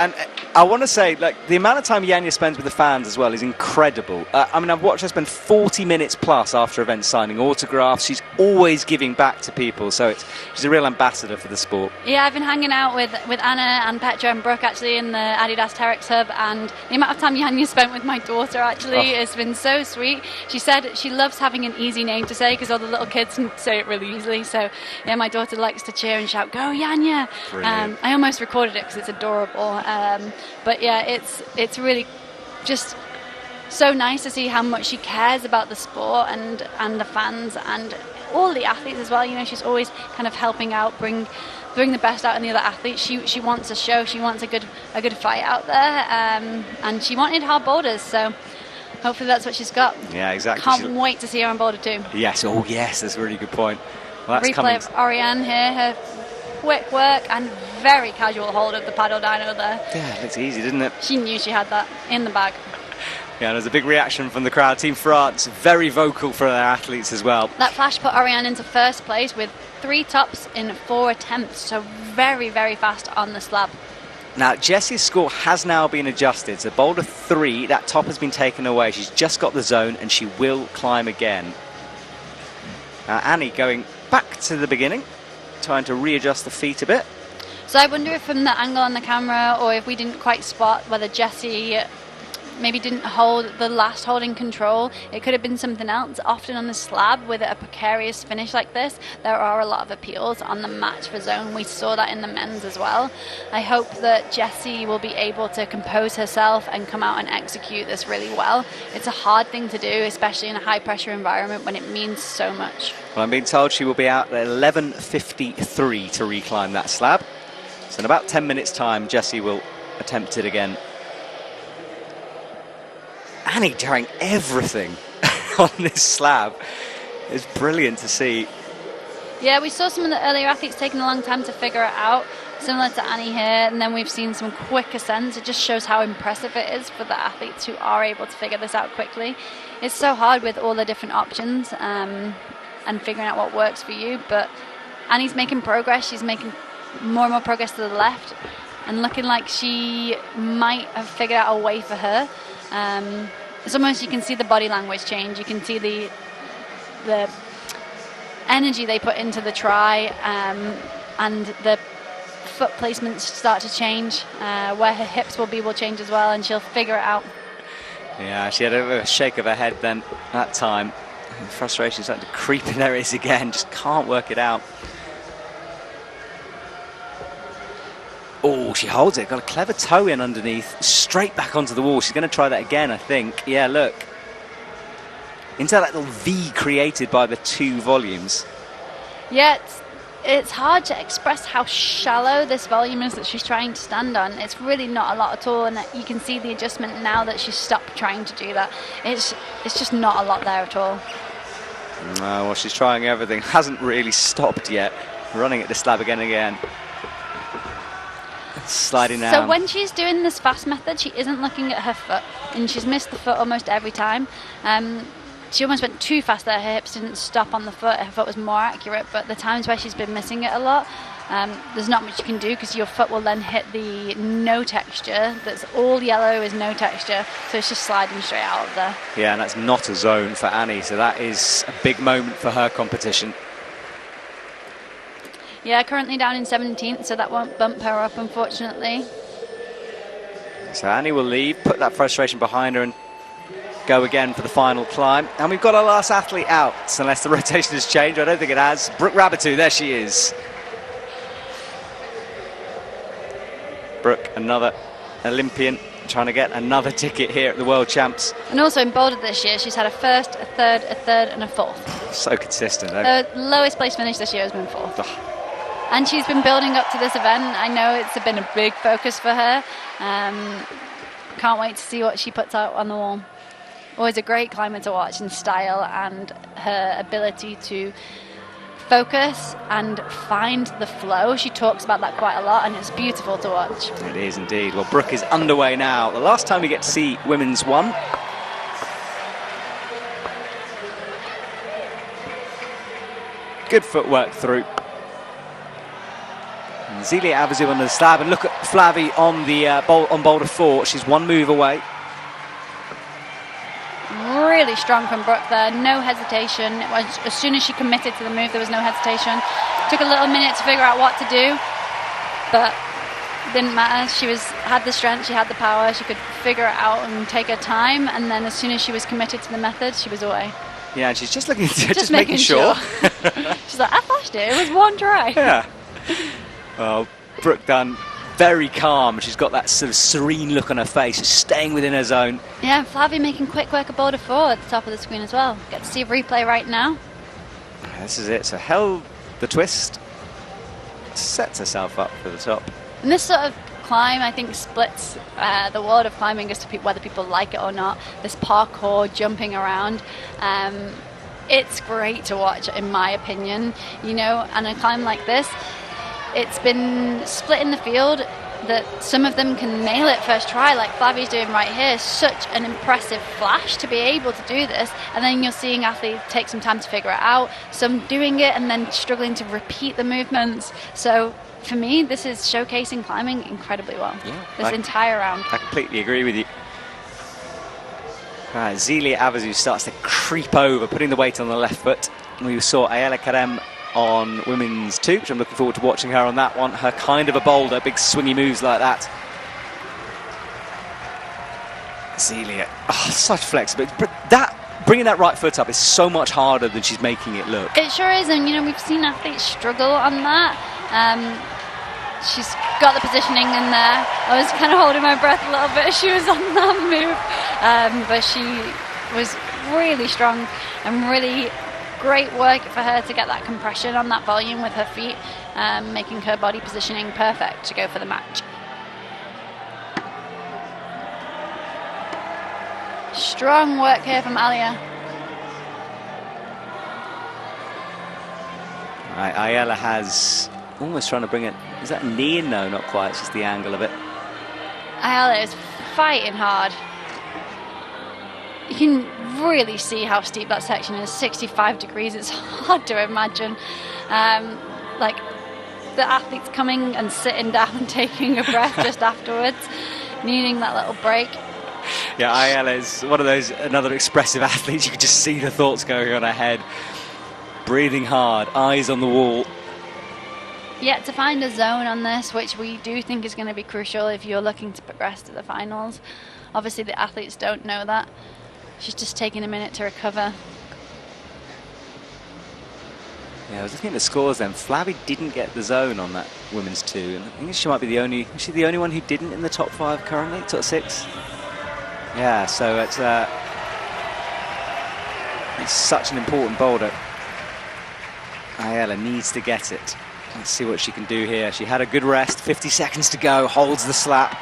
And I want to say, like, the amount of time Janja spends with the fans as well is incredible. I mean, I've watched her spend 40 minutes plus after events signing autographs. She's always giving back to people, so she's a real ambassador for the sport. Yeah, I've been hanging out with Anna and Petra and Brooke actually in the Adidas Terex Hub, and the amount of time Janja spent with my daughter actually has been so sweet. She said she loves having an easy name to say because all the little kids can say it really easily. So yeah, my daughter likes to cheer and shout, "Go Janja!" I almost recorded it because it's adorable. But yeah, it's really just so nice to see how much she cares about the sport and the fans and all the athletes as well. You know, she's always kind of helping out, bring the best out in the other athletes. She wants a show. She wants a good fight out there, and she wanted hard boulders. So hopefully that's what she's got. Yeah, exactly. Can't wait to see her on boulder too. Yes. Oh, yes. That's a really good point. Well, that's replay of Ariane here. Her quick work and very casual hold of the paddle dyno there. Yeah, it looks easy, didn't it? She knew she had that in the bag. Yeah, there's a big reaction from the crowd. Team France, very vocal for their athletes as well. That flash put Ariane into first place with 3 tops in 4 attempts, so very, very fast on the slab. Now, Jessie's score has now been adjusted. So boulder 3, that top has been taken away. She's just got the zone and she will climb again. Now, Annie going back to the beginning, trying to readjust the feet a bit. So I wonder if from the angle on the camera or if we didn't quite spot whether Jessie maybe didn't hold the last hold in control. It could have been something else. Often on the slab with a precarious finish like this, there are a lot of appeals on the match for zone. We saw that in the men's as well. I hope that Jessie will be able to compose herself and come out and execute this really well. It's a hard thing to do, especially in a high pressure environment when it means so much. Well, I'm being told she will be out at 11:53 to reclimb that slab. So in about 10 minutes time, Jessie will attempt it again. Annie doing everything on this slab. It's brilliant to see. Yeah, we saw some of the earlier athletes taking a long time to figure it out, similar to Annie here, and then we've seen some quick ascents. It just shows how impressive it is for the athletes who are able to figure this out quickly. It's so hard with all the different options and figuring out what works for you, but Annie's making progress. She's making more and more progress to the left and looking like she might have figured out a way for her. It's almost, you can see the body language change. You can see the energy they put into the try, and the foot placements start to change. Where her hips will change as well, and she'll figure it out. Yeah, she had a shake of her head then that time. And the frustration starting to creep in her ears again. Just can't work it out. Oh, she holds it. Got a clever toe in underneath. Straight back onto the wall. She's going to try that again, I think. Yeah, look. Into that little V created by the 2 volumes. Yeah, it's hard to express how shallow this volume is that she's trying to stand on. It's really not a lot at all, and you can see the adjustment now that she's stopped trying to do that. It's just not a lot there at all. No, well, she's trying everything. Hasn't really stopped yet. Running at the slab again. Sliding down. So when she's doing this fast method, she isn't looking at her foot, and she's missed the foot almost every time. She almost went too fast there. Her hips didn't stop on the foot. Her foot was more accurate, but the times where she's been missing it a lot, there's not much you can do because your foot will then hit the no texture. That's all yellow is no texture, so it's just sliding straight out of there. Yeah, and that's not a zone for Annie, so that is a big moment for her competition. Yeah, currently down in 17th, so that won't bump her up, unfortunately. So Annie will leave, put that frustration behind her and go again for the final climb. And we've got our last athlete out, so unless the rotation has changed. I don't think it has. Brooke Rabatou, there she is. Brooke, another Olympian, trying to get another ticket here at the World Champs. And also in boulder this year, she's had a first, a third, and a fourth. So consistent. The lowest place finish this year has been fourth. And she's been building up to this event. I know it's been a big focus for her. Can't wait to see what she puts out on the wall. Always a great climber to watch in style and her ability to focus and find the flow. She talks about that quite a lot, and it's beautiful to watch. It is indeed. Well, Brooke is underway now. The last time we get to see women's one. Good footwork through. Zelia Avazu on the slab, and look at Flavie on the on boulder 4. She's one move away. Really strong from Brooke there, no hesitation. As soon as she committed to the move, there was no hesitation. Took a little minute to figure out what to do, but didn't matter. She had the strength, she had the power, she could figure it out and take her time, and then as soon as she was committed to the method, she was away. Yeah, and she's just looking, just making sure. She's like, I flashed it, it was one try. Yeah. Well, Brooke Dunn, very calm. She's got that sort of serene look on her face, staying within her zone. Yeah, and Flavie making quick work of boulder 4 at the top of the screen as well. Get to see a replay right now. This is it. So held the twist, sets herself up for the top. And this sort of climb, I think, splits the world of climbing as to whether people like it or not. This parkour, jumping around. It's great to watch, in my opinion. You know, and a climb like this, it's been split in the field that some of them can nail it first try, like Flavie's doing right here. Such an impressive flash to be able to do this, and then you're seeing athletes take some time to figure it out, some doing it and then struggling to repeat the movements. So for me, this is showcasing climbing incredibly well. Yeah, this entire round. I completely agree with you. Right, Zelia Avazu starts to creep over, putting the weight on the left foot. We saw Ayala Karem on women's 2, which I'm looking forward to watching her on that one. Her kind of a boulder, big swingy moves like that. Zelia, such flexibility. But bringing that right foot up is so much harder than she's making it look. It sure is, and you know, we've seen athletes struggle on that. She's got the positioning in there. I was kind of holding my breath a little bit as she was on that move, but she was really strong and really great work for her to get that compression on that volume with her feet, making her body positioning perfect to go for the match. Strong work here from Alia. Right, Ayala has almost trying to bring it. Is that a knee in? No, not quite. It's just the angle of it. Ayala is fighting hard. You can really see how steep that section is. 65 degrees. It's hard to imagine. Like the athletes coming and sitting down and taking a breath just afterwards, needing that little break. Yeah, Ayala is one of those, another expressive athletes. You can just see the thoughts going on her head. Breathing hard, eyes on the wall. Yet to find a zone on this, which we do think is going to be crucial if you're looking to progress to the finals. Obviously the athletes don't know that. She's just taking a minute to recover. Yeah, I was looking at the scores then. Flavie didn't get the zone on that women's 2, and I think she might be the only. Is she the only one who didn't in the top 5 currently? Top 6. Yeah, so it's such an important boulder. Ayala needs to get it. Let's see what she can do here. She had a good rest. 50 seconds to go. Holds the slap.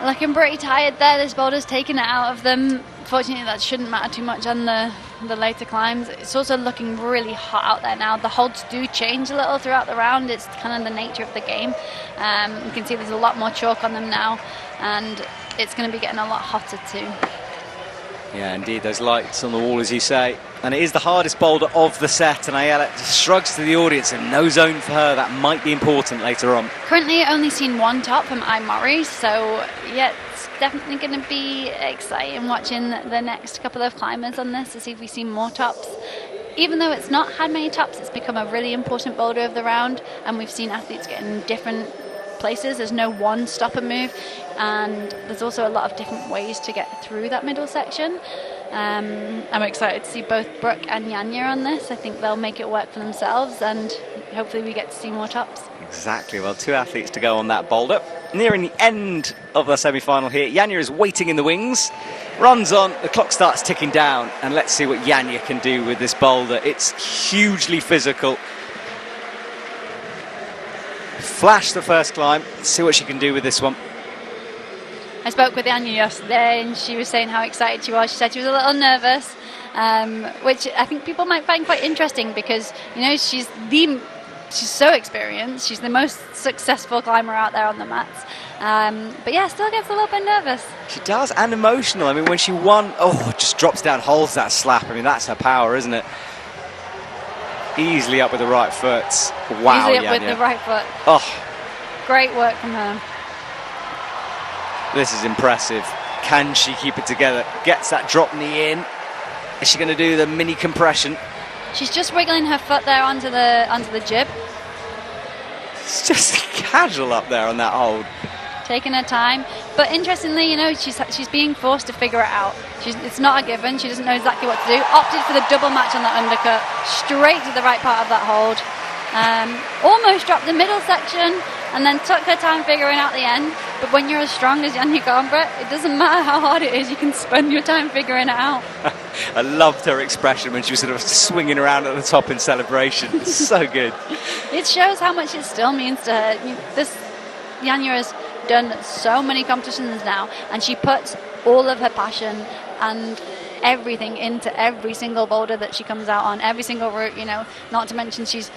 Looking pretty tired there. This boulder's taken it out of them. Fortunately, that shouldn't matter too much on the later climbs. It's also looking really hot out there now. The holds do change a little throughout the round. It's kind of the nature of the game. You can see there's a lot more chalk on them now, and it's going to be getting a lot hotter too. Yeah, indeed, those lights on the wall, as you say. And it is the hardest boulder of the set, and Ayala shrugs to the audience, and no zone for her. That might be important later on. Currently only seen one top from I. Murray, so yeah, it's definitely going to be exciting watching the next couple of climbers on this to see if we see more tops. Even though it's not had many tops, it's become a really important boulder of the round, and we've seen athletes get in different places. There's no one stopper move, and there's also a lot of different ways to get through that middle section. I'm excited to see both Brooke and Yanya on this. I think they'll make it work for themselves, and hopefully we get to see more tops. Exactly. Well, 2 athletes to go on that boulder. Nearing the end of the semi-final here. Yanya is waiting in the wings, runs on, the clock starts ticking down, and let's see what Yanya can do with this boulder. It's hugely physical. Flash the first climb. Let's see what she can do with this one. I spoke with Anya yesterday, and she was saying how excited she was. She said she was a little nervous, which I think people might find quite interesting because, you know, she's so experienced. She's the most successful climber out there on the mats. But yeah, still gets a little bit nervous. She does, and emotional. I mean, when she won, just drops down, holds that slap. I mean, that's her power, isn't it? Easily up with the right foot. Wow, Easily up with the right foot. Oh, Great work from her. this is impressive. Can she keep it together? Gets that drop knee in. Is she going to do the mini compression? She's just wiggling her foot there onto the jib. It's just casual up there on that hold. Taking her time, but interestingly, you know, she's being forced to figure it out. It's not a given. She doesn't know exactly what to do. Opted for the double match on that undercut, straight to the right part of that hold. Almost dropped the middle section, and then took her time figuring out the end. But when you're as strong as Janja Garnbret, it doesn't matter how hard it is. You can spend your time figuring it out. I loved her expression when she was sort of swinging around at the top in celebration. It's so good. It shows how much it still means to her. Janja has done so many competitions now, and she puts all of her passion and everything into every single boulder that she comes out on, every single route, you know, not to mention she's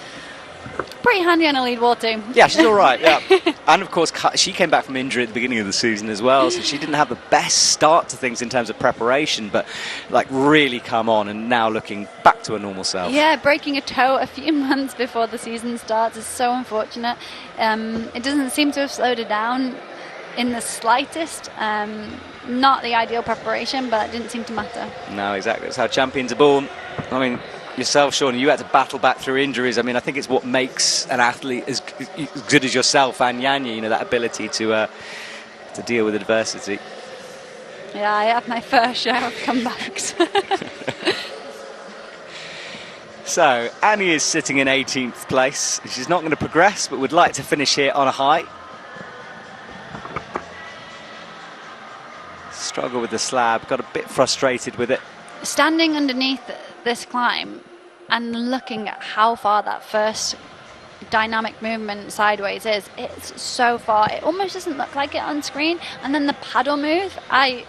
pretty handy on a lead wall too. Yeah, she's all right, yeah. And of course, she came back from injury at the beginning of the season as well, so she didn't have the best start to things in terms of preparation, but like really come on and now looking back to her normal self. Yeah, breaking a toe a few months before the season starts is so unfortunate. It doesn't seem to have slowed her down in the slightest. Not the ideal preparation, but it didn't seem to matter. No, exactly. That's how champions are born. I mean, yourself, Sean, you had to battle back through injuries. I mean, I think it's what makes an athlete as good as yourself and Janja, you know, that ability to deal with adversity. Yeah, I have my fair share of comebacks. So, Annie is sitting in 18th place. She's not going to progress, but would like to finish here on a high. Struggle with the slab, got a bit frustrated with it. Standing underneath this climb and looking at how far that first dynamic movement sideways is, it's so far. It almost doesn't look like it on screen. And then the paddle move, I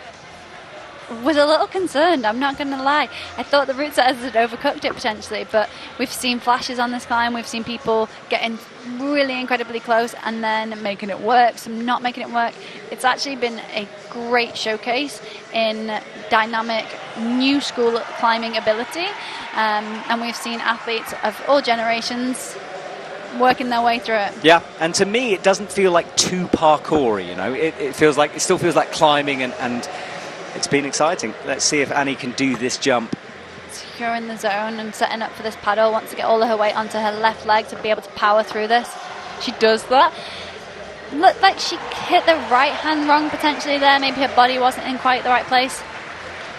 was a little concerned, I'm not going to lie. I thought the route setters had overcooked it potentially, but we've seen flashes on this climb. We've seen people getting really incredibly close and then making it work, some not making it work. It's actually been a great showcase in dynamic new school climbing ability, and we've seen athletes of all generations working their way through it. Yeah, and to me it doesn't feel like too parkoury, you know. It still feels like climbing, and it's been exciting. Let's see if Annie can do this jump. Secure in the zone and setting up for this paddle. Wants to get all of her weight onto her left leg to be able to power through this. She does that. Looked like she hit the right hand wrong potentially there. Maybe her body wasn't in quite the right place.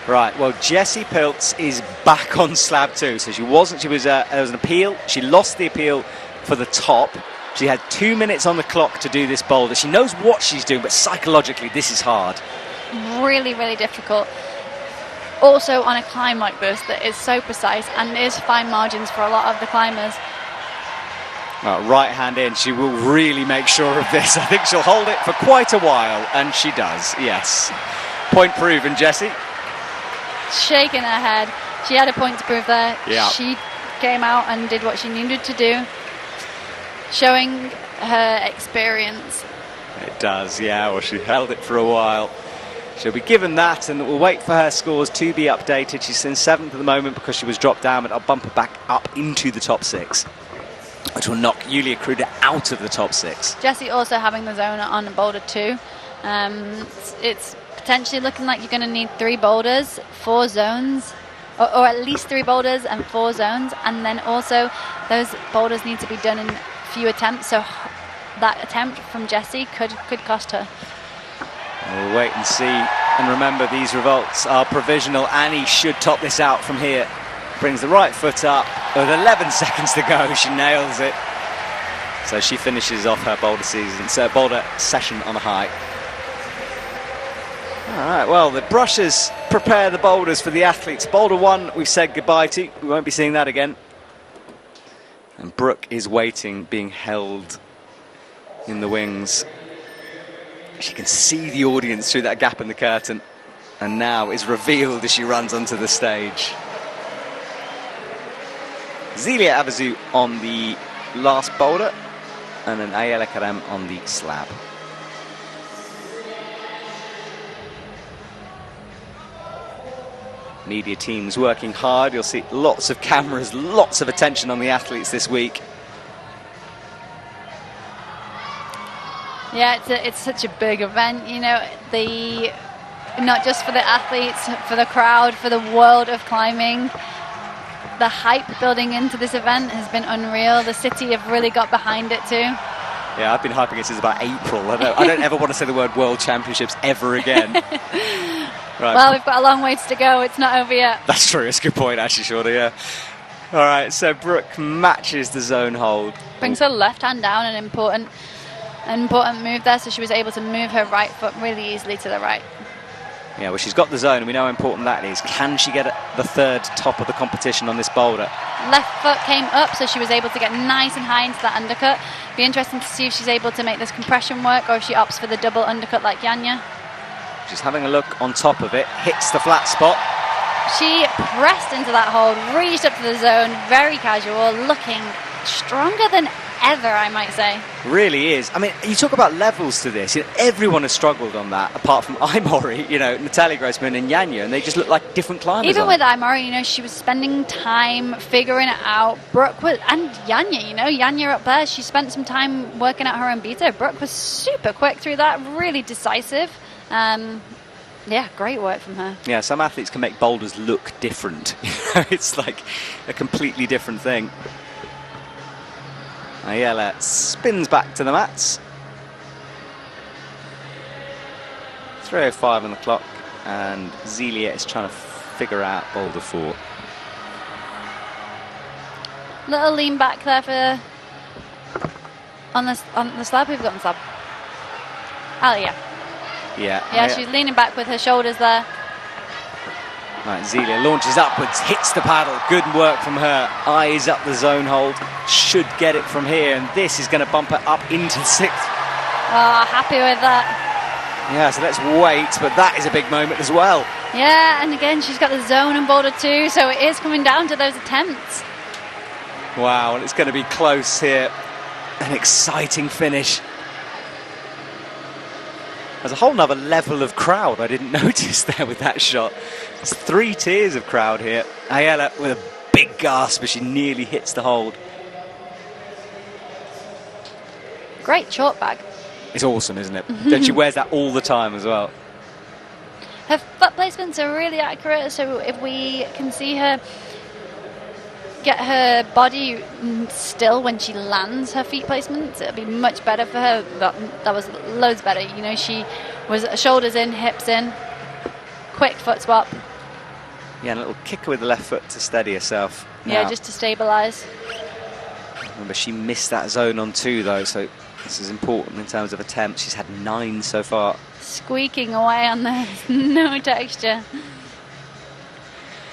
Right, well, Jessie Pilz is back on slab 2. So there was an appeal. She lost the appeal for the top. She had 2 minutes on the clock to do this boulder. She knows what she's doing, but psychologically this is hard. Really, really difficult. Also on a climb like this that is so precise and is fine margins for a lot of the climbers. Right hand in, she will really make sure of this. I think she'll hold it for quite a while, and she does, yes. Point proven, Jessie. Shaking her head. She had a point to prove there. Yeah. She came out and did what she needed to do, showing her experience. It does, yeah. Well, she held it for a while. She'll be given that, and we'll wait for her scores to be updated. She's in 7th at the moment because she was dropped down, but I'll bump her back up into the top 6, which will knock Julia Kruder out of the top 6. Jessie also having the zone on boulder 2. It's potentially looking like you're going to need 3 boulders, 4 zones, or at least 3 boulders and 4 zones, and then also those boulders need to be done in few attempts, so that attempt from Jessie could cost her. We'll wait and see, and remember these results are provisional. Annie should top this out from here. Brings the right foot up with 11 seconds to go. She nails it, so she finishes off her boulder session on a high. All right, well, the brushers prepare the boulders for the athletes. Boulder 1 we've said goodbye to. We won't be seeing that again. And Brooke is waiting, being held in the wings. She can see the audience through that gap in the curtain, and now is revealed as she runs onto the stage. Zelia Avazu on the last boulder, and then Ayala Karam on the slab. Media teams working hard. You'll see lots of cameras, lots of attention on the athletes this week. Yeah, it's such a big event, you know, not just for the athletes, for the crowd, for the world of climbing. The hype building into this event has been unreal. The city have really got behind it too. Yeah, I've been hyping it since about April. I don't ever want to say the word World Championships ever again. Right. Well, we've got a long ways to go. It's not over yet. That's true. It's a good point, actually, Shorty, yeah. All right, so Brooke matches the zone hold. Brings her left hand down, an important move there, so she was able to move her right foot really easily to the right. Yeah, well, she's got the zone, and we know how important that is. Can she get the third top of the competition on this boulder? Left foot came up, so she was able to get nice and high into that undercut. Be interesting to see if she's able to make this compression work, or if she opts for the double undercut like Janja. She's having a look on top of it, hits the flat spot. She pressed into that hold, reached up to the zone, very casual, looking stronger than ever, I might say. Really is. I mean, you talk about levels to this. You know, everyone has struggled on that, apart from Imori, you know, Natalia Grossman and Janja, and they just look like different climbers. Even with Imori, you know, she was spending time figuring it out. Brooke was, and Janja, you know, Janja up there, she spent some time working out her own beta. Brooke was super quick through that, really decisive. Yeah, great work from her. Yeah, some athletes can make boulders look different. It's like a completely different thing. Ayala spins back to the mats. 3:05 on the clock, and Zelia is trying to figure out boulder 4. Little lean back there for on the slab. Who've got on the slab? Alia. Yeah, she's leaning back with her shoulders there. Right, Zelia launches upwards, hits the paddle. Good work from her. Eyes up the zone hold. Should get it from here, and this is going to bump her up into 6th. Oh, happy with that. Yeah, so let's wait, but that is a big moment as well. Yeah, and again, she's got the zone and boulder 2, so it is coming down to those attempts. Wow, and it's going to be close here. An exciting finish. There's a whole nother level of crowd I didn't notice there with that shot. There's 3 tiers of crowd here. Ayala with a big gasp as she nearly hits the hold. Great short bag. It's awesome, isn't it? Then she wears that all the time as well. Her foot placements are really accurate, so if we can see her get her body still when she lands her feet placements, it'll be much better for her. That was loads better. You know, she was shoulders in, hips in, quick foot swap. Yeah, and a little kicker with the left foot to steady herself. Yeah, just to stabilise. Remember, she missed that zone on 2 though, so this is important in terms of attempts. She's had 9 so far. Squeaking away on there, no texture.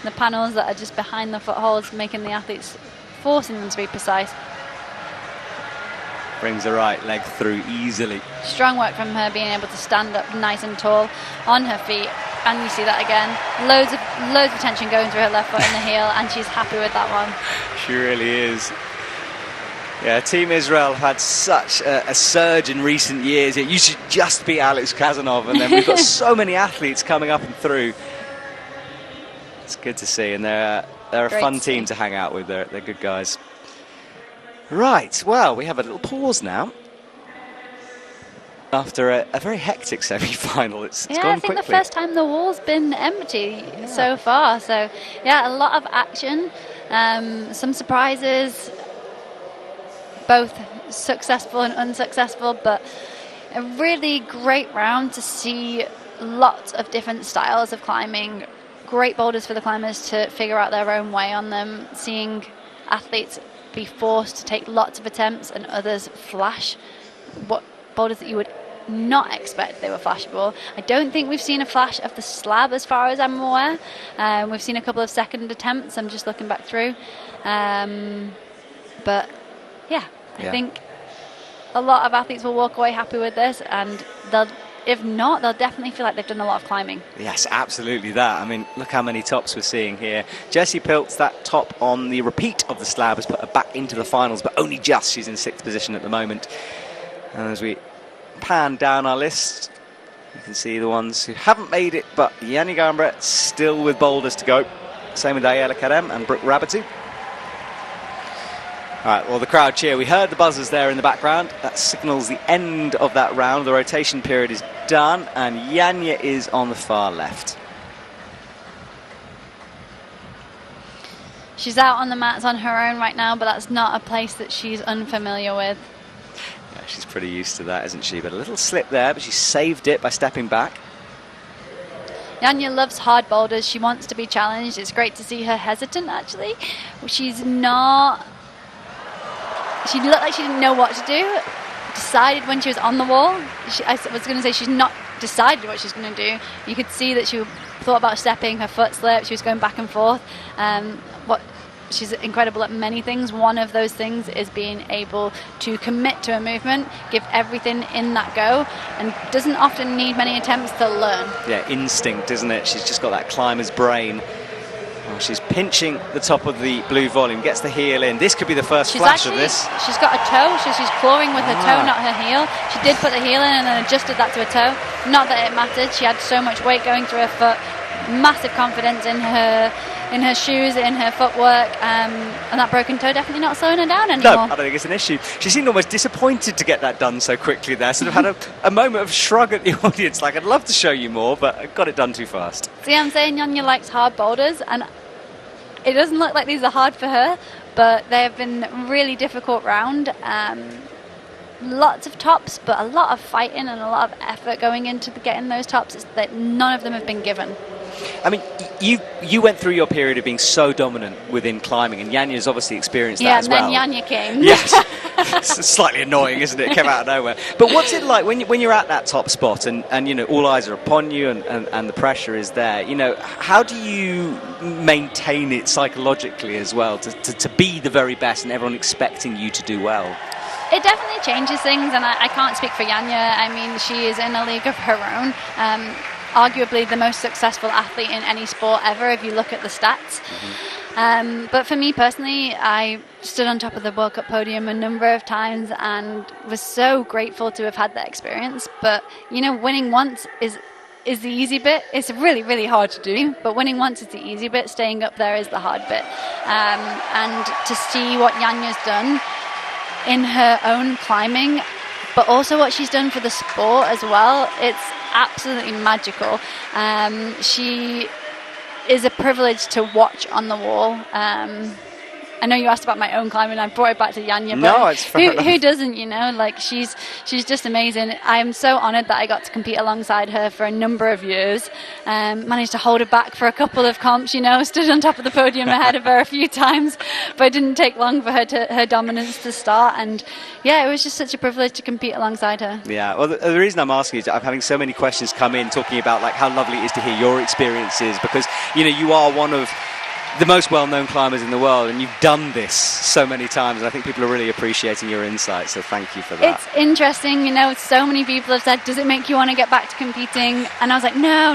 The panels that are just behind the footholds, making the athletes, forcing them to be precise. Brings the right leg through easily. Strong work from her, being able to stand up nice and tall on her feet. And you see that again. Loads of tension going through her left foot and the heel, and she's happy with that one. She really is. Yeah, Team Israel have had such a surge in recent years. It used to just be Alex Kazanov, and then we've got so many athletes coming up and through. It's good to see, and they're a fun team to hang out with. They're good guys. Right, well, we have a little pause now. After a very hectic semi-final, it's gone quickly. I think the first time the wall's been empty so far. So, yeah, a lot of action, some surprises, both successful and unsuccessful, but a really great round to see lots of different styles of climbing. Great boulders for the climbers to figure out their own way on them, seeing athletes be forced to take lots of attempts and others flash what boulders that you would not expect they were flashable. I don't think we've seen a flash of the slab as far as I'm aware. We've seen a couple of second attempts. I'm just looking back through. But yeah, I think a lot of athletes will walk away happy with this, and if not, they'll definitely feel like they've done a lot of climbing. Yes, absolutely that. I mean, look how many tops we're seeing here. Jessie Piltz, that top on the repeat of the slab, has put her back into the finals, but only just. She's in 6th position at the moment. And as we pan down our list, You can see the ones who haven't made it, but Janja Garnbret still with boulders to go. Same with Ayala Karem and Brooke Rabity. All right, well, the crowd cheer. We heard the buzzers there in the background. That signals the end of that round. The rotation period is done, and Janja is on the far left. She's out on the mats on her own right now, but that's not a place that she's unfamiliar with. Yeah, she's pretty used to that, isn't she? But a little slip there, but she saved it by stepping back. Janja loves hard boulders. She wants to be challenged. It's great to see her hesitant, actually. She's not... She looked like she didn't know what to do. Decided when she was on the wall. I was going to say she's not decided what she's going to do. You could see that she thought about stepping, her foot slipped, she was going back and forth. She's incredible at many things. One of those things is being able to commit to a movement, give everything in that go, and doesn't often need many attempts to learn. Yeah, instinct, isn't it? She's just got that climber's brain. Oh, she's pinching the top of the blue volume, gets the heel in. This could be the first flash of this. She's got a toe, so she's clawing with her toe, not her heel. She did put the heel in and then adjusted that to a toe. Not that it mattered. She had so much weight going through her foot. Massive confidence in her shoes, in her footwork, and that broken toe definitely not slowing her down anymore. No, I don't think it's an issue. She seemed almost disappointed to get that done so quickly there. Sort of had a moment of shrug at the audience, like, I'd love to show you more, but I got it done too fast. See, I'm saying Janja likes hard boulders, and it doesn't look like these are hard for her, but they have been a really difficult round. Lots of tops, but a lot of fighting and a lot of effort going into getting those tops. It's that none of them have been given. I mean, you went through your period of being so dominant within climbing, and Janja's obviously experienced that as well. Yeah, and then Janja came. Yes. It's slightly annoying, isn't it? It came out of nowhere. But what's it like when you're at that top spot and you know, all eyes are upon you and the pressure is there? You know, how do you maintain it psychologically as well to be the very best and everyone expecting you to do well? It definitely changes things, and I can't speak for Janja. I mean, she is in a league of her own. Arguably the most successful athlete in any sport ever, if you look at the stats. Mm-hmm. But for me personally, I stood on top of the World Cup podium a number of times and was so grateful to have had that experience. But, you know, winning once is the easy bit. It's really, really hard to do, but winning once is the easy bit. Staying up there is the hard bit. And to see what Janja's done in her own climbing, but also what she's done for the sport as well, it's absolutely magical. She is a privilege to watch on the wall. I know you asked about my own climbing. I brought it back to Janja. No, it's fair enough. Who doesn't, you know? Like, she's just amazing. I'm so honoured that I got to compete alongside her for a number of years. Managed to hold her back for a couple of comps, you know, stood on top of the podium ahead of her a few times, but it didn't take long for her dominance to start. And yeah, it was just such a privilege to compete alongside her. Yeah, well, the reason I'm asking is I'm having so many questions come in talking about like how lovely it is to hear your experiences, because, you know, you are one of the most well-known climbers in the world, and you've done this so many times, and I think people are really appreciating your insights, so thank you for that. It's interesting, you know, so many people have said, does it make you want to get back to competing? And I was like, no.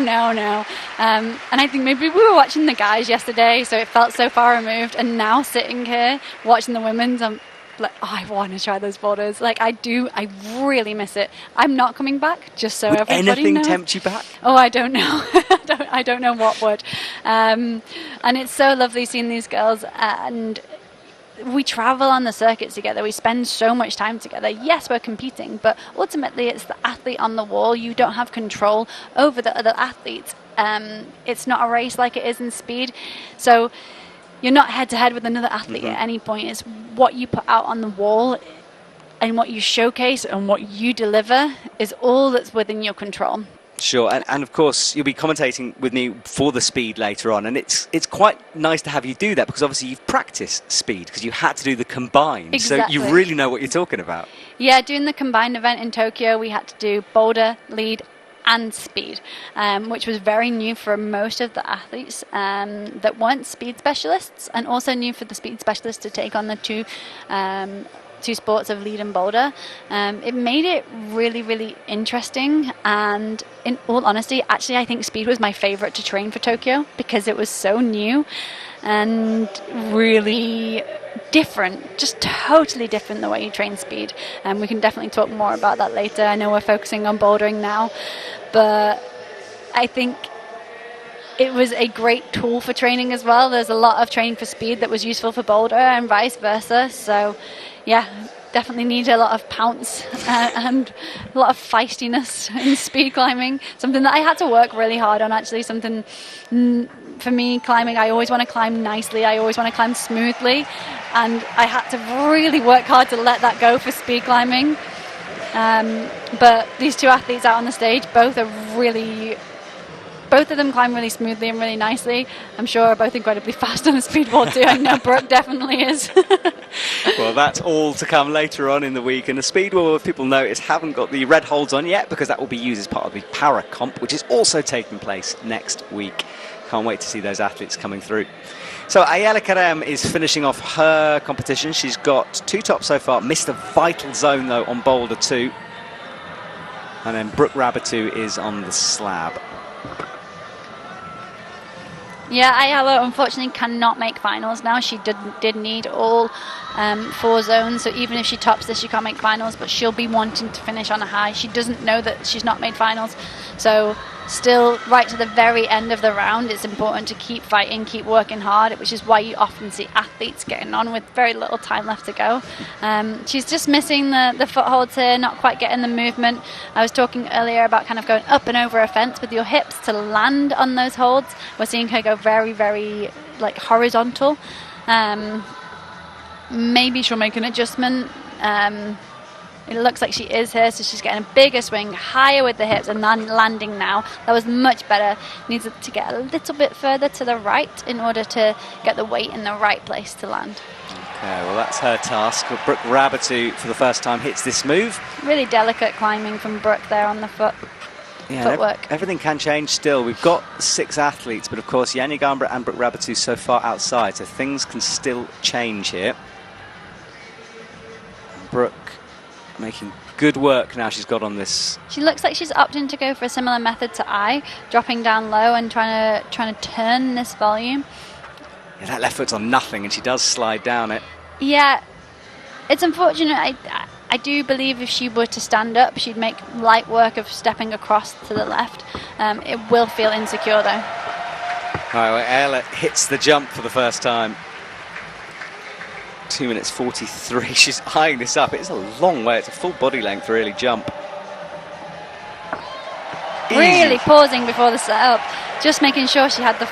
And I think maybe we were watching the guys yesterday, so it felt so far removed, and now sitting here watching the women's, I'm like, oh, I want to try those boulders. Like, I really miss it. I'm not coming back, just so would everybody anything knows. tempt you back? Oh, I don't know. I don't know what would. And it's so lovely seeing these girls, and we travel on the circuits together. We spend so much time together. Yes, we're competing, but ultimately it's the athlete on the wall. You don't have control over the other athletes. It's not a race like it is in speed. So you're not head-to-head with another athlete at any point. It's what you put out on the wall and what you showcase and what you deliver is all that's within your control. Sure, and of course you'll be commentating with me for the speed later on, and it's quite nice to have you do that, because obviously you've practiced speed because you had to do the combined. Exactly. So you really know what you're talking about. Yeah, doing the combined event in Tokyo, we had to do boulder, lead and speed, which was very new for most of the athletes that weren't speed specialists, and also new for the speed specialists to take on the two sports of lead and boulder. It made it really, really interesting, and in all honesty, actually I think speed was my favorite to train for Tokyo because it was so new and really different, just totally different the way you train speed. We can definitely talk more about that later. I know we're focusing on bouldering now, but I think it was a great tool for training as well. There's a lot of training for speed that was useful for boulder and vice versa. So, yeah, definitely need a lot of pounce and a lot of feistiness in speed climbing. Something that I had to work really hard on, actually. Something for me, climbing, I always want to climb nicely. I always want to climb smoothly. And I had to really work hard to let that go for speed climbing. But these two athletes out on the stage, both of them climb really smoothly and really nicely. I'm sure are both incredibly fast on the speedboard too. I know Brooke definitely is. Well, that's all to come later on in the week. And the speedboard, if people notice, haven't got the red holds on yet because that will be used as part of the para comp, which is also taking place next week. Can't wait to see those athletes coming through. So Ayala Karem is finishing off her competition. She's got 2 tops so far. Missed a vital zone though on boulder 2. And then Brooke Rabatou is on the slab. Yeah, Ayala unfortunately cannot make finals now. She did need all 4 zones, so even if she tops this, she can't make finals, but she'll be wanting to finish on a high. She doesn't know that she's not made finals, so still right to the very end of the round, it's important to keep fighting, keep working hard, which is why you often see athletes getting on with very little time left to go. She's just missing the footholds here, not quite getting the movement. I was talking earlier about kind of going up and over a fence with your hips to land on those holds. We're seeing her go very, very like horizontal. Maybe she'll make an adjustment. It looks like she is here, so she's getting a bigger swing, higher with the hips, and then landing now. That was much better. Needs to get a little bit further to the right in order to get the weight in the right place to land. Okay, well that's her task. Brooke Rabatou, for the first time, hits this move. Really delicate climbing from Brooke there on the footwork. Everything can change still. We've got 6 athletes, but of course Yanya Gambra and Brooke Rabatou so far outside, so things can still change here. Brooke making good work now she's got on this. She looks like she's opting to go for a similar method to I, dropping down low and trying to turn this volume. Yeah, that left foot's on nothing and she does slide down it. Yeah, it's unfortunate. I do believe if she were to stand up, she'd make light work of stepping across to the left. It will feel insecure though. All right, well, Ella hits the jump for the first time. 2 minutes 43. She's eyeing this up. It's a long way. It's a full body length, really, jump. Really pausing before the setup. Just making sure she had the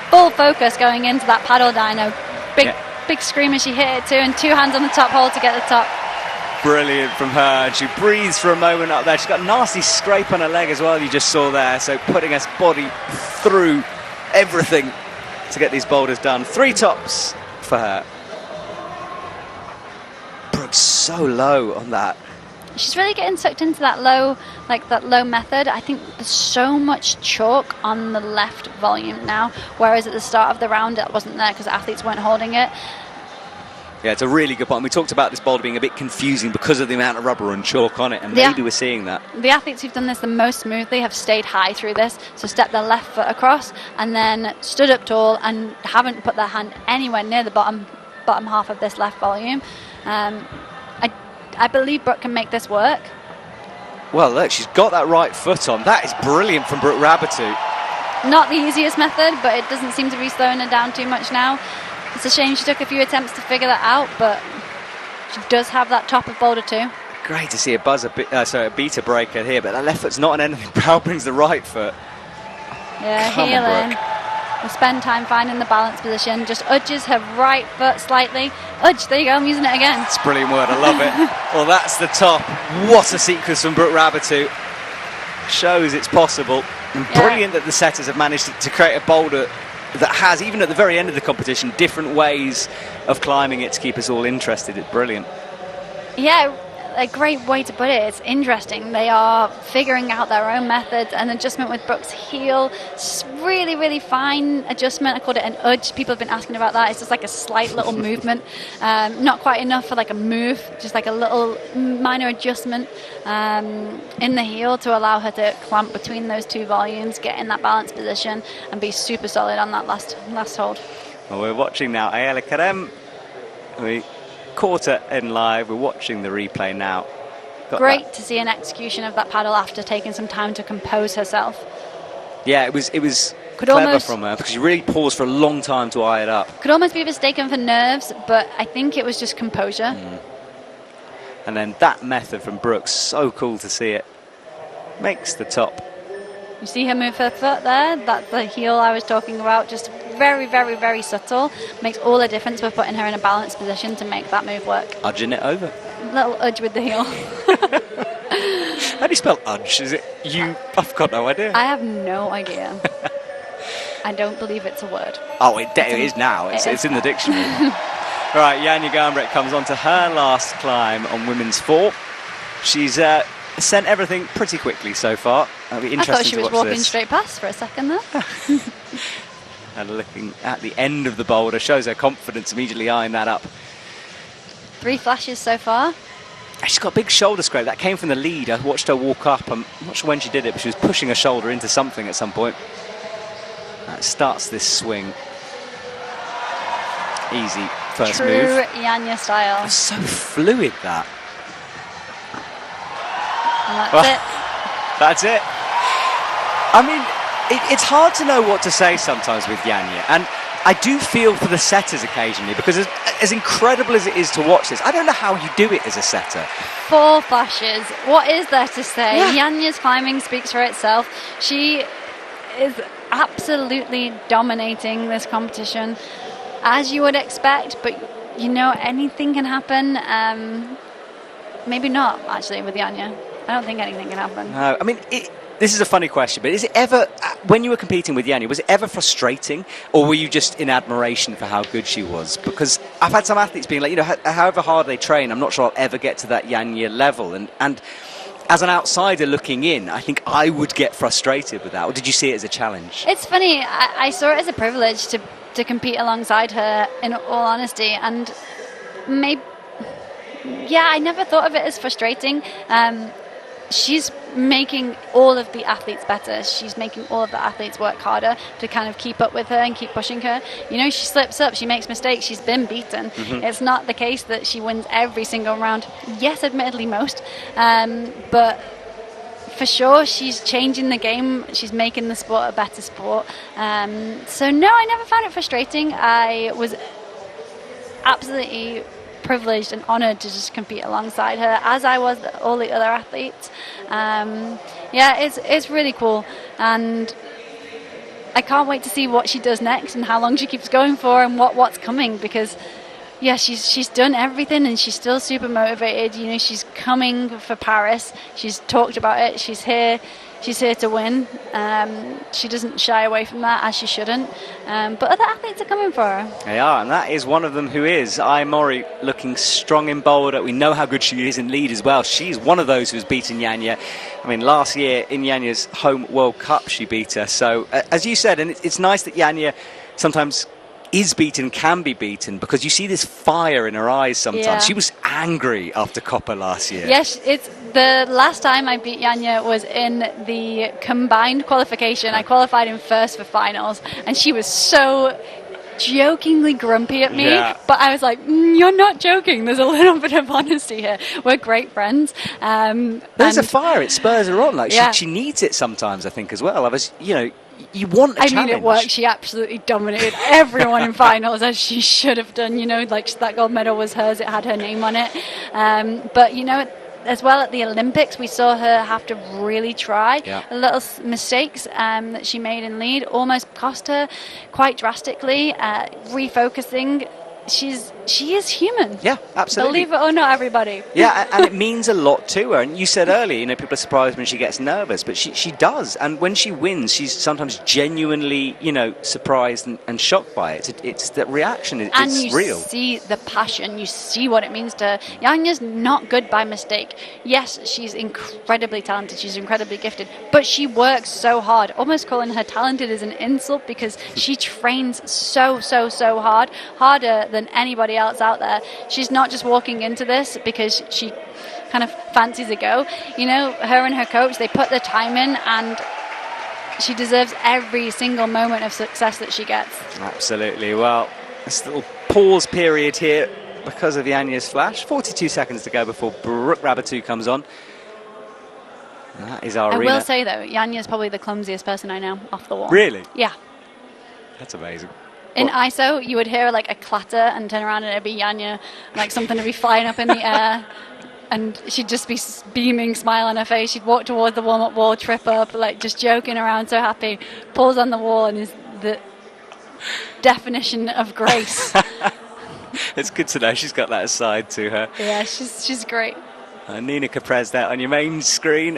full focus going into that paddle dyno. Big scream as she hit it too, and 2 hands on the top hole to get the top. Brilliant from her. And she breathes for a moment up there. She's got a nasty scrape on her leg as well, you just saw there. So putting her body through everything to get these boulders done. 3 tops for her. Brooke's so low on that. She's really getting sucked into that low method. I think there's so much chalk on the left volume now, whereas at the start of the round it wasn't there because athletes weren't holding it. Yeah, it's a really good point. We talked about this boulder being a bit confusing because of the amount of rubber and chalk on it, and maybe we're seeing that. The athletes who've done this the most smoothly have stayed high through this, so stepped their left foot across and then stood up tall and haven't put their hand anywhere near the bottom half of this left volume. I believe Brooke can make this work. Well, look, she's got that right foot on. That is brilliant from Brooke Rabatou. Not the easiest method, but it doesn't seem to be slowing her down too much now. It's a shame she took a few attempts to figure that out, but she does have that top of boulder too. Great to see a beta breaker here, but that left foot's not on anything. Brow brings the right foot. Yeah, healing. We'll spend time finding the balance position. Just udges her right foot slightly. Udge, there you go, I'm using it again. It's a brilliant word, I love it. Well, that's the top. What a sequence from Brooke Rabatou. Shows it's possible. And brilliant that the setters have managed to create a boulder that has, even at the very end of the competition, different ways of climbing it to keep us all interested. It's brilliant. Yeah, a great way to put it. It's interesting. They are figuring out their own methods. An adjustment with Brooke's heel, really, really fine adjustment. I called it an udge. People have been asking about that. It's just like a slight little movement. Not quite enough for like a move, just like a little minor adjustment in the heel to allow her to clamp between those 2 volumes, get in that balance position and be super solid on that last hold. Well, we're watching now Ayala Karem. We caught her in live. We're watching the replay now. Great to see an execution of that paddle after taking some time to compose herself. Yeah, it was clever from her because she really paused for a long time to eye it up. Could almost be mistaken for nerves, but I think it was just composure. And then that method from Brooks, so cool to see it. Makes the top. You see her move her foot there? That's the heel I was talking about. Just very, very, very subtle. Makes all the difference for putting her in a balanced position to make that move work. Udging it over. Little udge with the heel. How do you spell udge? Is it you? I've got no idea. I have no idea. I don't believe it's a word. Oh, it is now. It's in the dictionary. Right, Janja Garnbret comes on to her last climb on women's 4. She's sent everything pretty quickly so far. It'll be interesting I thought she to was watch walking this. straight past for a second there. And looking at the end of the boulder shows her confidence, immediately eyeing that up. 3 flashes so far. She's got a big shoulder scrape. That came from the lead. I watched her walk up. I'm not sure when she did it, but she was pushing her shoulder into something at some point. That starts this swing. Easy first move. True Janja style. It's so fluid, that. And that's it. That's it. I mean, it's hard to know what to say sometimes with Janja. And I do feel for the setters occasionally, because as incredible as it is to watch this, I don't know how you do it as a setter. 4 flashes. What is there to say? Yeah. Janja's climbing speaks for itself. She is absolutely dominating this competition, as you would expect, but you know, anything can happen. Maybe not, actually, with Janja. I don't think anything can happen. No, I mean, this is a funny question, but is it ever, when you were competing with Janja, was it ever frustrating, or were you just in admiration for how good she was? Because I've had some athletes being like, you know, however hard they train, I'm not sure I'll ever get to that Janja level. And as an outsider looking in, I think I would get frustrated with that. Or did you see it as a challenge? It's funny. I saw it as a privilege to compete alongside her, in all honesty. And maybe, yeah, I never thought of it as frustrating. She's making all of the athletes better. She's making all of the athletes work harder to kind of keep up with her and keep pushing her. You know, she slips up, she makes mistakes, she's been beaten. It's not the case that she wins every single round. Yes, admittedly most. But for sure, she's changing the game. She's making the sport a better sport. So no, I never found it frustrating. I was absolutely privileged and honoured to just compete alongside her, as I was all the other athletes. Yeah, it's really cool, and I can't wait to see what she does next and how long she keeps going for and what's coming, because yeah, she's done everything and she's still super motivated. You know, she's coming for Paris. She's talked about it. She's here to win. She doesn't shy away from that, as she shouldn't. But other athletes are coming for her. They are, and that is one of them who is. Ai Mori looking strong in boulder. We know how good she is in lead as well. She's one of those who's beaten Janja. I mean, last year in Janja's home World Cup, she beat her. So, as you said, and it's nice that Janja sometimes is beaten, can be beaten, because you see this fire in her eyes sometimes. Yeah. She was angry after Copper last year. Yes, it's the last time I beat Janja was in the combined qualification. I qualified in first for finals, and she was so jokingly grumpy at me. Yeah. But I was like, you're not joking. There's a little bit of honesty here. We're great friends. There's a fire. It spurs her on. Like Yeah. she needs it sometimes, I think, as well. You want a challenge. I mean, it worked. She absolutely dominated everyone in finals, as she should have done. You know, like that gold medal was hers. It had her name on it. But, you know, as well at the Olympics, we saw her have to really try. Yeah. Little mistakes that she made in lead almost cost her quite drastically. Refocusing. She is human. Yeah, absolutely. Believe it or not, everybody. Yeah, and it means a lot to her. And you said earlier, you know, people are surprised when she gets nervous, but she does. And when she wins, she's sometimes genuinely, you know, surprised and shocked by it. It's that reaction is real. And you see the passion. You see what it means to her. Janja's not good by mistake. Yes, she's incredibly talented. She's incredibly gifted. But she works so hard. Almost calling her talented is an insult, because she trains so hard. Harder than anybody else out there. She's not just walking into this because she kind of fancies a go. You know, her and her coach, they put the time in, and she deserves every single moment of success that she gets. Absolutely. Well, this little pause period here because of Janja's flash. 42 seconds to go before Brooke Raboutou comes on. And that is our arena. I will say, though, Janja's probably the clumsiest person I know off the wall. Really? Yeah. That's amazing. In ISO, you would hear like a clatter and turn around and it'd be Janja, like something would be flying up in the air. And she'd just be beaming, smile on her face. She'd walk towards the warm-up wall, trip up, like just joking around, so happy. Pulls on the wall and is the definition of grace. It's good to know she's got that side to her. Yeah, she's great. Nina Caprez there on your main screen.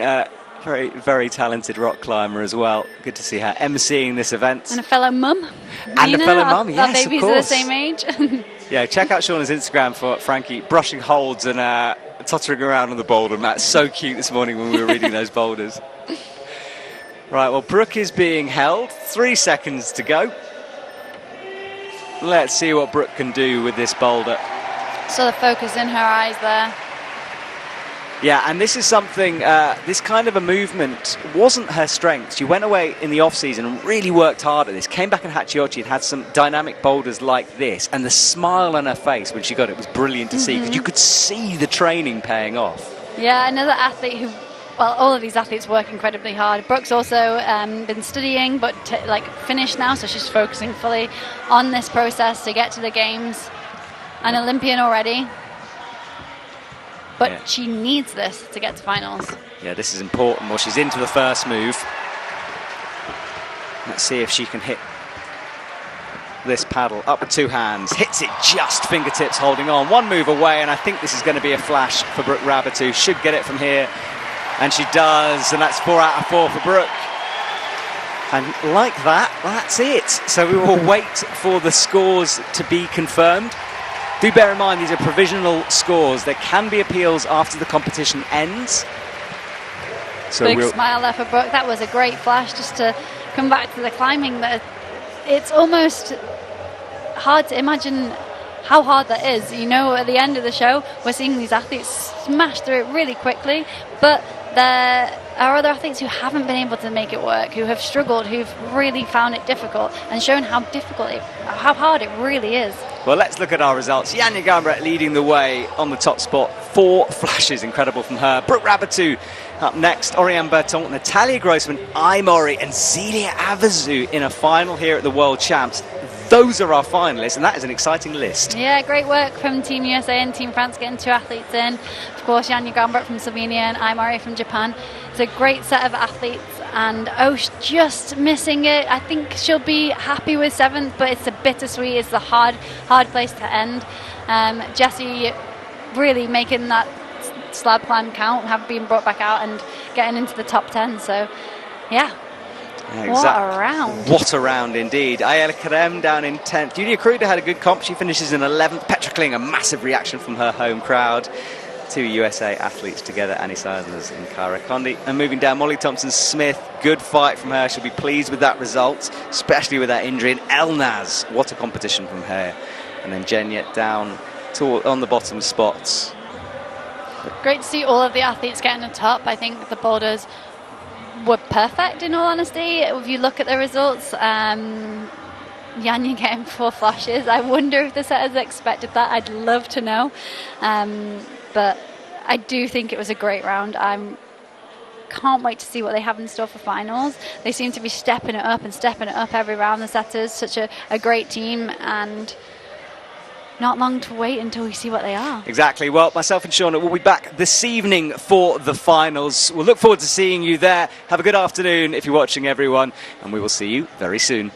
Very, very talented rock climber as well. Good to see her emceeing this event. And a fellow mum. And Nina, a fellow mum, yes, our babies of course. are the same age. Yeah, check out Shauna's Instagram for Frankie brushing holds and tottering around on the boulder. And that's so cute this morning when we were reading those boulders. Right, well, Brooke is being held. 3 seconds to go. Let's see what Brooke can do with this boulder. So the focus in her eyes there. Yeah, and this is something, this kind of a movement wasn't her strength. She went away in the off-season and really worked hard at this. Came back in Hachiochi and had some dynamic boulders like this. And the smile on her face when she got it was brilliant to see, because you could see the training paying off. Yeah, another athlete who, well, all of these athletes work incredibly hard. Brooke's also been studying, but finished now, so she's focusing fully on this process to get to the games. An Olympian already. But yeah, she needs this to get to finals. Yeah, this is important. Well, she's into the first move. Let's see if she can hit this paddle up with 2 hands. Hits it just fingertips holding on. 1 move away, and I think this is going to be a flash for Brooke Raboutou. Should get it from here, and she does, and that's 4 out of 4 for Brooke. And like that, that's it. So we will wait for the scores to be confirmed. Do bear in mind, these are provisional scores. There can be appeals after the competition ends. So big smile there for Brooke. That was a great flash, just to come back to the climbing. It's almost hard to imagine how hard that is. You know, at the end of the show, we're seeing these athletes smash through it really quickly, but there are other athletes who haven't been able to make it work, who have struggled, who've really found it difficult and shown how hard it really is. Well, let's look at our results. Janja Garnbret leading the way on the top spot. 4 flashes, incredible from her. Brooke Raboutou up next. Oriane Berton, Natalia Grossman, Aymori and Zelia Avezou in a final here at the World Champs. Those are our finalists, and that is an exciting list. Yeah, great work from Team USA and Team France getting 2 athletes in. Of course, Janja Garnbret from Slovenia and Aymori from Japan. It's a great set of athletes, and Osh just missing it. I think she'll be happy with 7th, but it's a bittersweet. It's a hard place to end. Jessie really making that slab climb count, have been brought back out and getting into the top 10. So, yeah. What a round. What a round indeed. Ayala Karem down in 10th. Julia Kruger had a good comp. She finishes in 11th. Petra Kling, a massive reaction from her home crowd. 2 USA athletes together, Annie Seisners and Cara Condi. And moving down, Molly Thompson-Smith. Good fight from her. She'll be pleased with that result, especially with that injury. And Elnaz, what a competition from her. And then Jenya down on the bottom spots. Great to see all of the athletes getting the top. I think the boulders were perfect, in all honesty. If you look at the results, Janja getting 4 flashes. I wonder if the setters expected that. I'd love to know. But I do think it was a great round. I can't wait to see what they have in store for finals. They seem to be stepping it up every round, the setters. Such a great team, and not long to wait until we see what they are. Exactly. Well, myself and Shauna will be back this evening for the finals. We'll look forward to seeing you there. Have a good afternoon if you're watching, everyone, and we will see you very soon.